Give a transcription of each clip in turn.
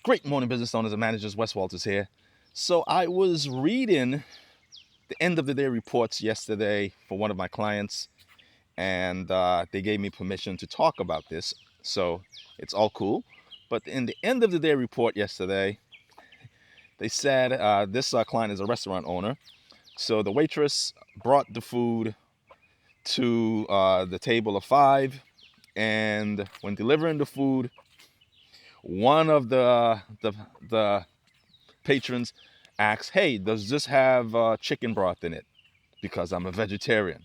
Great morning, business owners and managers. Wes Walters here. So I was reading the end of the day reports yesterday for one of my clients, and they gave me permission to talk about this. So it's all cool. But in the end of the day report yesterday, they said this client is a restaurant owner. So the waitress brought the food to the table of five, and when delivering the food, one of the patrons asked, "Hey, does this have chicken broth in it?" Because I'm a vegetarian.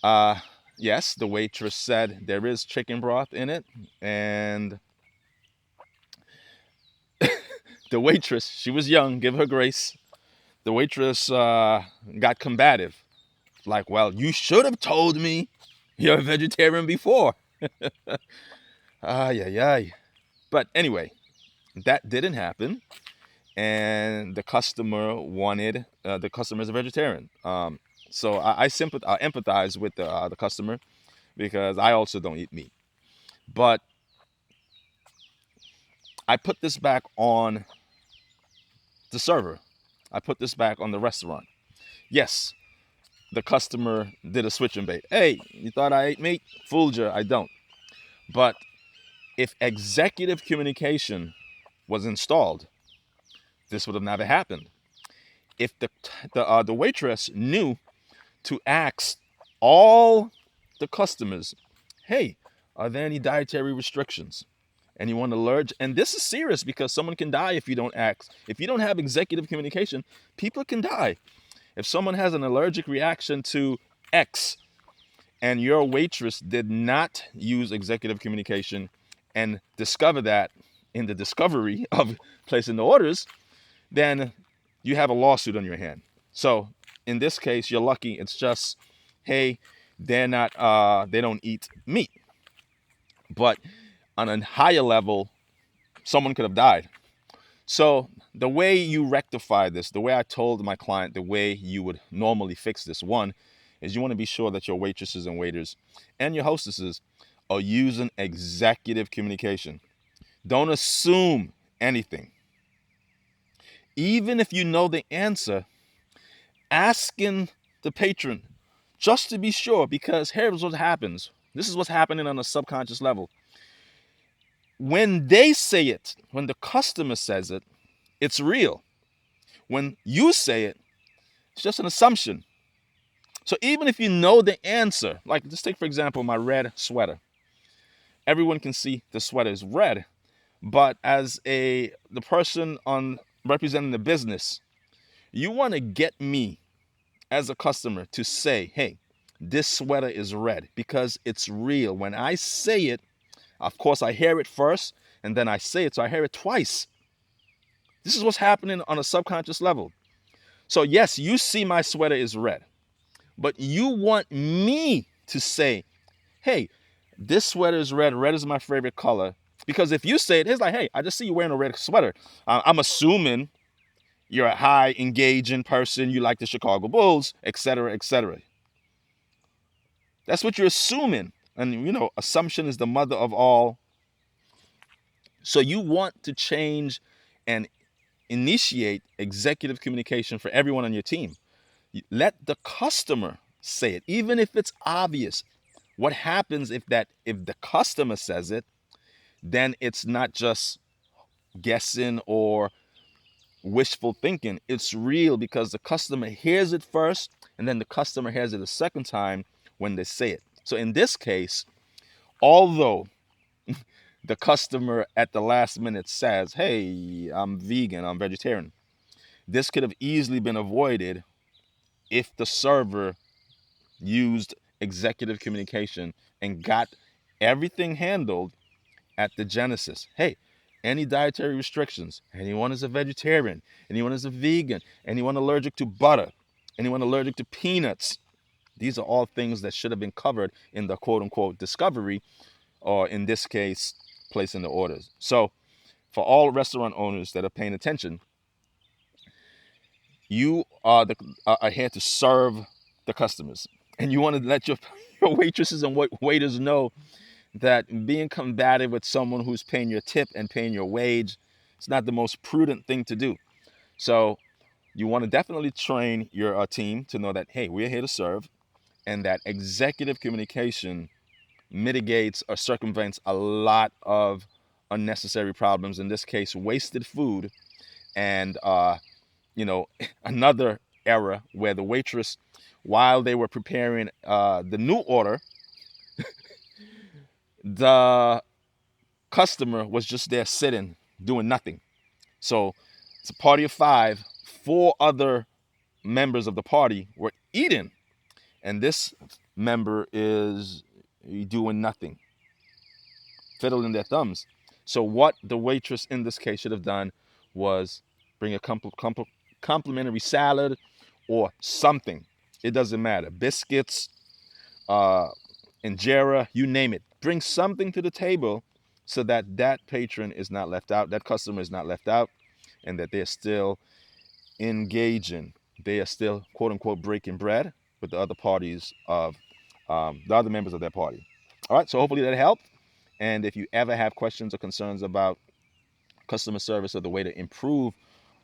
Uh, yes, the waitress said there is chicken broth in it, and the waitress, she was young, give her grace. The waitress got combative, like, "Well, you should have told me you're a vegetarian before." Ay, ay, ay. But anyway, that didn't happen, and the customer is a vegetarian. So I empathize with the customer because I also don't eat meat. But I put this back on the server. I put this back on the restaurant. Yes, the customer did a switch and bait. Hey, you thought I ate meat? Fooled you, I don't. But if executive communication was installed, this would have never happened. If the waitress knew to ask all the customers, "Hey, are there any dietary restrictions? Anyone allergic?" And this is serious because someone can die if you don't ask. If you don't have executive communication, people can die. If someone has an allergic reaction to X and your waitress did not use executive communication and discover that in the discovery of placing the orders, then you have a lawsuit on your hand. So in this case, you're lucky. It's just, hey, they don't eat meat. But on a higher level, someone could have died. So the way you rectify this, the way I told my client, the way you would normally fix this, one, is you want to be sure that your waitresses and waiters and your hostesses are using executive communication. Don't assume anything. Even if you know the answer, asking the patron just to be sure, because here's what happens. This is what's happening on a subconscious level. When they say it, when the customer says it, it's real. When you say it, it's just an assumption. So even if you know the answer, like just take for example my red sweater. Everyone can see the sweater is red, but as the person on representing the business, you want to get me as a customer to say, "Hey, this sweater is red," because it's real. When I say it, of course I hear it first and then I say it, so I hear it twice. This is what's happening on a subconscious level. So yes, you see my sweater is red, but you want me to say, "Hey, this sweater is red. Red is my favorite color." Because if you say it, it's like, "Hey, I just see you wearing a red sweater. I'm assuming you're a high engaging person. You like the Chicago Bulls, etc., etc." That's what you're assuming. And you know, assumption is the mother of all. So you want to change and initiate executive communication for everyone on your team. Let the customer say it, even if it's obvious. What happens if the customer says it, then it's not just guessing or wishful thinking. It's real because the customer hears it first, and then the customer hears it a second time when they say it. So in this case, although the customer at the last minute says, "Hey, I'm vegan, I'm vegetarian," this could have easily been avoided if the server used executive communication and got everything handled at the genesis. "Hey, any dietary restrictions? Anyone is a vegetarian? Anyone is a vegan? Anyone allergic to butter? Anyone allergic to peanuts?" These are all things that should have been covered in the quote unquote discovery, or in this case, placing the orders. So for all restaurant owners that are paying attention, you are here to serve the customers, and you want to let your waitresses and waiters know that being combative with someone who's paying your tip and paying your wage, it's not the most prudent thing to do. So you want to definitely train your team to know that, hey, we're here to serve, and that executive communication mitigates or circumvents a lot of unnecessary problems. In this case, wasted food, and another error where the waitress, while they were preparing the new order, the customer was just there sitting, doing nothing. So it's a party of five. Four other members of the party were eating, and this member is doing nothing, fiddling their thumbs. So what the waitress in this case should have done was bring a complimentary salad or something. It doesn't matter. Biscuits, uh, injera, you name it. Bring something to the table so that that patron is not left out, that customer is not left out, and that they're still engaging. They are still, quote unquote, breaking bread with the other parties of the other members of their party. All right, so hopefully that helped. And if you ever have questions or concerns about customer service or the way to improve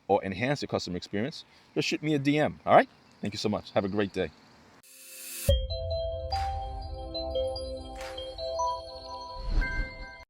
or enhance your customer experience, just shoot me a DM. All right, thank you so much. Have a great day.